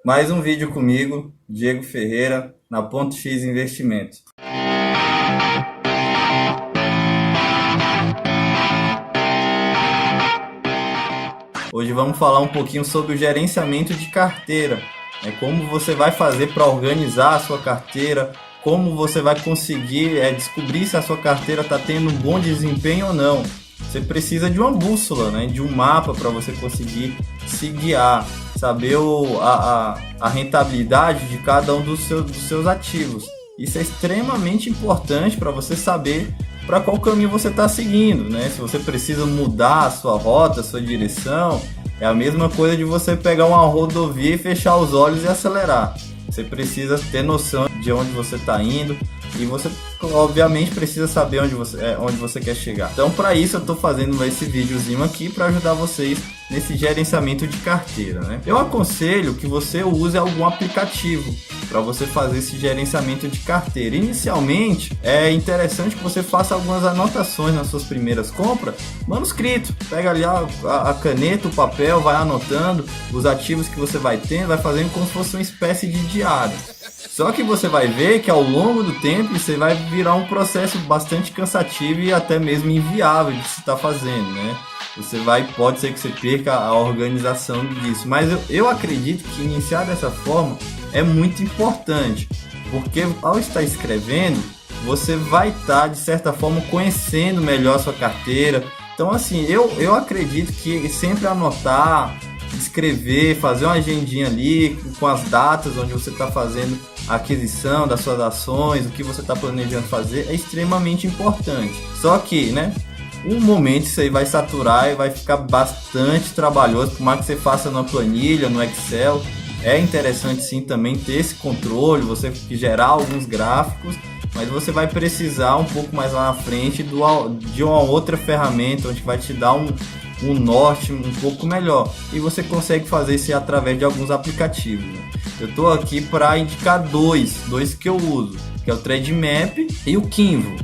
Mais um vídeo comigo, Diego Ferreira, na Ponto X Investimentos. Hoje vamos falar um pouquinho sobre o gerenciamento de carteira, como você vai fazer para organizar a sua carteira, como você vai conseguir descobrir se a sua carteira está tendo um bom desempenho ou não. Você precisa de uma bússola, de um mapa para você conseguir se guiar, saber a rentabilidade de cada um dos seus ativos. Isso é extremamente importante para você saber para qual caminho você está seguindo, Se você precisa mudar a sua rota, a sua direção, é a mesma coisa de você pegar uma rodovia e fechar os olhos e acelerar. Você precisa ter noção de onde você está indo e você obviamente precisa saber onde você quer chegar. Então, para isso eu estou fazendo esse videozinho aqui para ajudar vocês nesse gerenciamento de carteira, Eu aconselho que você use algum aplicativo para você fazer esse gerenciamento de carteira. Inicialmente, é interessante que você faça algumas anotações nas suas primeiras compras, manuscrito. Pega ali a caneta, o papel, vai anotando os ativos que você vai tendo, vai fazendo como se fosse uma espécie de diário. Só que você vai ver que ao longo do tempo você vai virar um processo bastante cansativo e até mesmo inviável de se estar fazendo, Pode ser que você perca a organização disso, mas eu acredito que iniciar dessa forma é muito importante, porque ao estar escrevendo, você vai estar de certa forma conhecendo melhor a sua carteira. Então assim, eu acredito que sempre anotar, escrever, fazer uma agendinha ali com as datas onde você está fazendo a aquisição das suas ações, o que você está planejando fazer é extremamente importante. Só que, um momento isso aí vai saturar e vai ficar bastante trabalhoso, por mais que você faça numa planilha, no Excel. É interessante sim também ter esse controle, você gerar alguns gráficos, mas você vai precisar um pouco mais lá na frente de uma outra ferramenta onde vai te dar um norte um pouco melhor, e você consegue fazer isso através de alguns aplicativos. Eu estou aqui para indicar dois que eu uso, que é o Trademap e o Kinvo.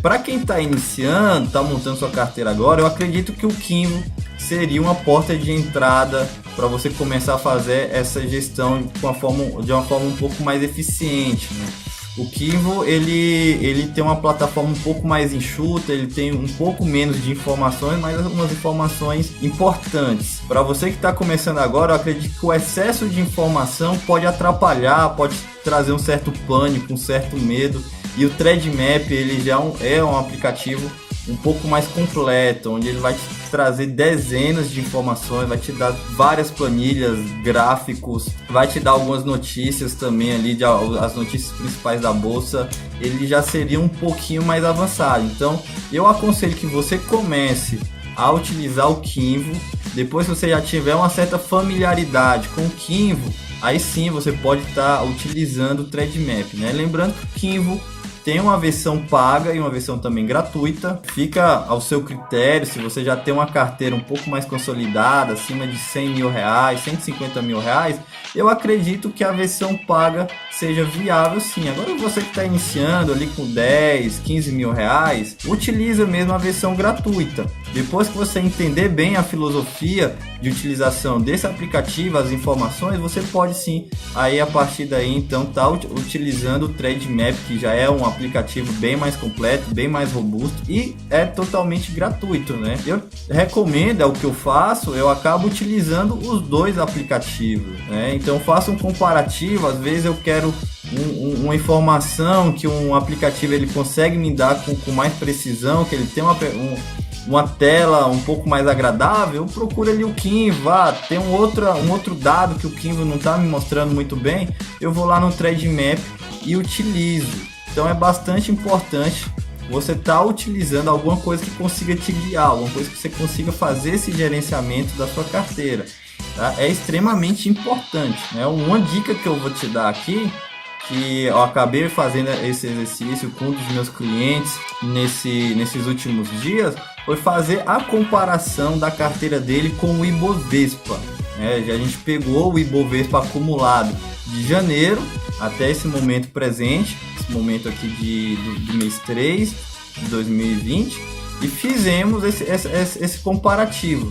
Para quem está iniciando, está montando sua carteira agora, eu acredito que o Kinvo seria uma porta de entrada para você começar a fazer essa gestão de uma forma um pouco mais eficiente. O Kinvo ele tem uma plataforma um pouco mais enxuta, ele tem um pouco menos de informações, mas algumas informações importantes. Para você que está começando agora, eu acredito que o excesso de informação pode atrapalhar, pode trazer um certo pânico, um certo medo. E o Trademap ele já é um aplicativo um pouco mais completo, onde ele vai te trazer dezenas de informações, vai te dar várias planilhas, gráficos, vai te dar algumas notícias também ali, as notícias principais da bolsa. Ele já seria um pouquinho mais avançado. Então eu aconselho que você comece a utilizar o Kinvo. Depois que você já tiver uma certa familiaridade com o Kinvo, aí sim você pode estar utilizando o Trademap, Lembrando que o Kinvo tem uma versão paga e uma versão também gratuita. Fica ao seu critério, se você já tem uma carteira um pouco mais consolidada, acima de 100 mil reais, 150 mil reais, eu acredito que a versão paga seja viável sim. Agora você que está iniciando ali com 10, 15 mil reais, utiliza mesmo a versão gratuita. Depois que você entender bem a filosofia de utilização desse aplicativo, as informações, você pode sim, aí a partir daí então tá utilizando o Trademap, que já é um aplicativo bem mais completo, bem mais robusto e é totalmente gratuito, Eu recomendo, é o que eu faço, eu acabo utilizando os dois aplicativos, Então faço um comparativo, às vezes eu quero uma informação que um aplicativo ele consegue me dar com mais precisão, que ele tem uma tela um pouco mais agradável, eu procuro ali o Kinvo. Tem um outro dado que o Kinvo não está me mostrando muito bem, eu vou lá no Trademap e utilizo. Então é bastante importante você estar utilizando alguma coisa que consiga te guiar, alguma coisa que você consiga fazer esse gerenciamento da sua carteira, É extremamente importante, Uma dica que eu vou te dar aqui, que eu acabei fazendo esse exercício com um dos meus clientes nesses últimos dias, foi fazer a comparação da carteira dele com o Ibovespa. A gente pegou o Ibovespa acumulado de janeiro até esse momento presente, esse momento aqui do mês 3 de 2020, e fizemos esse comparativo.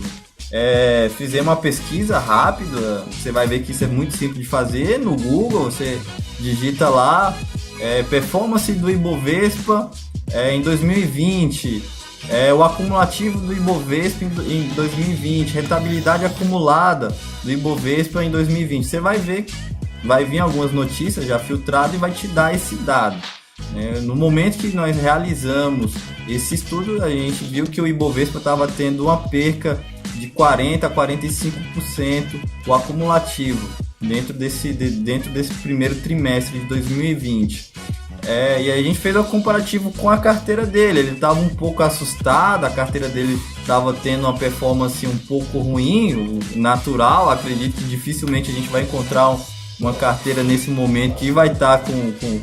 fizemos uma pesquisa rápida. Você vai ver que isso é muito simples de fazer no Google. Você digita lá performance do Ibovespa em 2020, o acumulativo do Ibovespa em 2020, rentabilidade acumulada do Ibovespa em 2020. Você vai ver, vai vir algumas notícias já filtradas e vai te dar esse dado. No momento que nós realizamos esse estudo, a gente viu que o Ibovespa estava tendo uma perca de 40% a 45% o acumulativo dentro desse primeiro trimestre de 2020. E aí a gente fez um comparativo com a carteira dele. Ele estava um pouco assustado, a carteira dele estava tendo uma performance um pouco ruim, natural. Acredito que dificilmente a gente vai encontrar uma carteira nesse momento que vai estar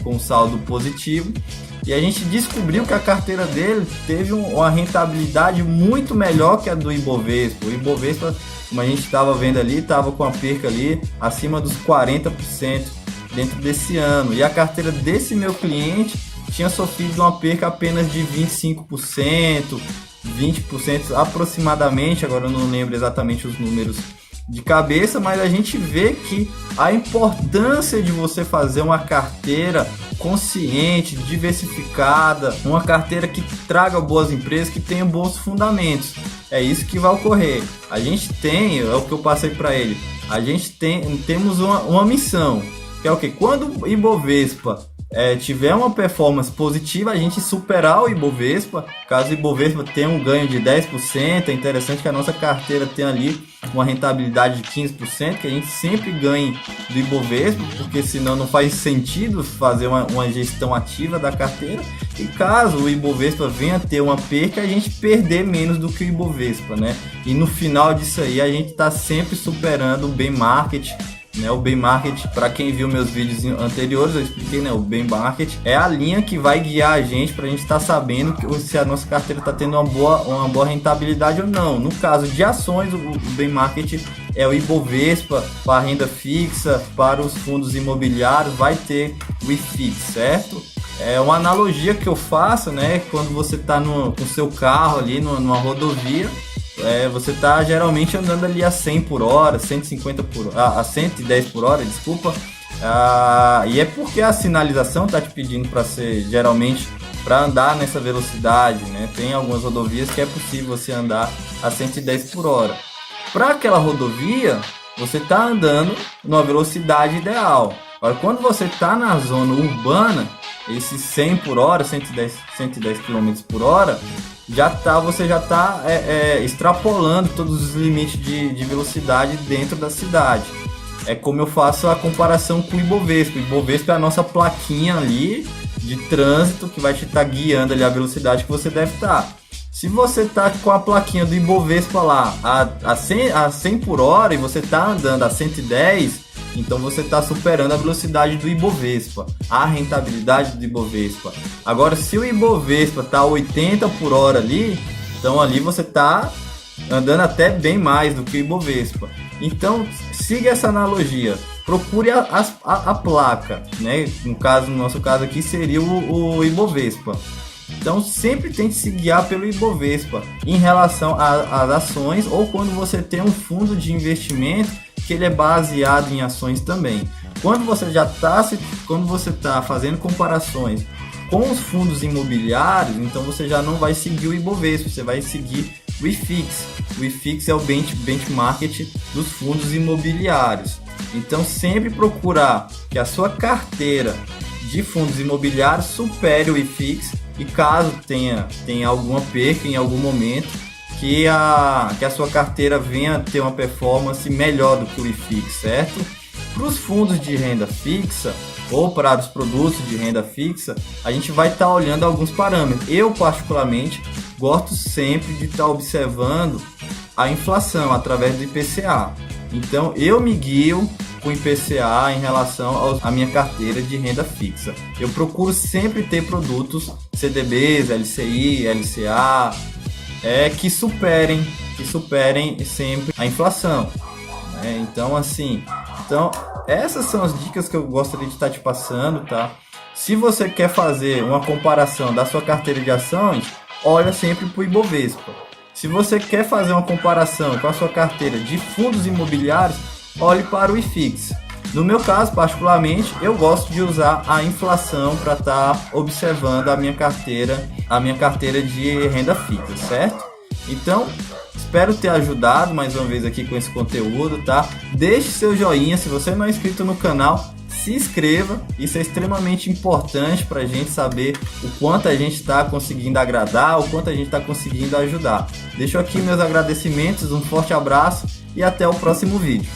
com saldo positivo. E a gente descobriu que a carteira dele teve uma rentabilidade muito melhor que a do Ibovespa. O Ibovespa, como a gente estava vendo ali, estava com a perca ali acima dos 40% dentro desse ano. E a carteira desse meu cliente tinha sofrido uma perca apenas de 25%, 20% aproximadamente. Agora eu não lembro exatamente os números de cabeça, mas a gente vê que a importância de você fazer uma carteira consciente, diversificada, uma carteira que traga boas empresas, que tenha bons fundamentos. É isso que vai ocorrer. A gente tem, é o que eu passei para ele, temos uma missão, que é o que? Quando o Ibovespa tiver uma performance positiva, a gente superar o Ibovespa. Caso o Ibovespa tenha um ganho de 10%, é interessante que a nossa carteira tenha ali uma rentabilidade de 15%, que a gente sempre ganhe do Ibovespa, porque senão não faz sentido fazer uma gestão ativa da carteira. E caso o Ibovespa venha ter uma perca, a gente perder menos do que o Ibovespa, né? E no final disso aí, a gente está sempre superando o Bem Market. O Bem Market, para quem viu meus vídeos anteriores, eu expliquei, o Bem Market é a linha que vai guiar a gente para a gente estar sabendo se a nossa carteira está tendo uma boa rentabilidade ou não. No caso de ações, o Bem Market é o Ibovespa. Para a renda fixa, para os fundos imobiliários, vai ter o IFIX, certo? É uma analogia que eu faço, quando você está com o seu carro ali numa rodovia. Você está geralmente andando ali a 100 por hora, 150 a 110 por hora, desculpa. E é porque a sinalização está te pedindo para ser, geralmente, para andar nessa velocidade, Tem algumas rodovias que é possível você andar a 110 por hora. Para aquela rodovia, você está andando numa velocidade ideal. Agora, quando você está na zona urbana, esses 100 por hora, 110 km por hora, você já está extrapolando todos os limites de velocidade dentro da cidade. É como eu faço a comparação com o Ibovespa. O Ibovespa é a nossa plaquinha ali de trânsito que vai te estar guiando ali a velocidade que você deve estar. Se você está com a plaquinha do Ibovespa lá a 100 por hora e você está andando a 110, então você está superando a velocidade do Ibovespa, a rentabilidade do Ibovespa. Agora, se o Ibovespa está a 80 por hora ali, então ali você está andando até bem mais do que o Ibovespa. Então, siga essa analogia. Procure a placa, No nosso caso aqui seria o Ibovespa. Então, sempre tente se guiar pelo Ibovespa em relação às ações, ou quando você tem um fundo de investimento que ele é baseado em ações também. Quando você está fazendo comparações com os fundos imobiliários, então você já não vai seguir o Ibovespa, você vai seguir o IFIX. O IFIX é o benchmark dos fundos imobiliários. Então, sempre procurar que a sua carteira de fundos imobiliários supere o IFIX, e caso tenha alguma perca em algum momento, que a sua carteira venha ter uma performance melhor do que o IFIX, certo? Para os fundos de renda fixa ou para os produtos de renda fixa, a gente vai estar olhando alguns parâmetros. Eu, particularmente, gosto sempre de estar observando a inflação através do IPCA. Então, eu me guio com o IPCA em relação à minha carteira de renda fixa. Eu procuro sempre ter produtos CDBs, LCI, LCA, que superem sempre a inflação. Então, essas são as dicas que eu gostaria de estar te passando, tá? Se você quer fazer uma comparação da sua carteira de ações, olha sempre para o Ibovespa. Se você quer fazer uma comparação com a sua carteira de fundos imobiliários, olhe para o IFIX. No meu caso, particularmente, eu gosto de usar a inflação para estar observando a minha carteira de renda fixa, certo? Então, espero ter ajudado mais uma vez aqui com esse conteúdo, tá? Deixe seu joinha, se você não é inscrito no canal, se inscreva, isso é extremamente importante para a gente saber o quanto a gente está conseguindo agradar, o quanto a gente está conseguindo ajudar. Deixo aqui meus agradecimentos, um forte abraço e até o próximo vídeo.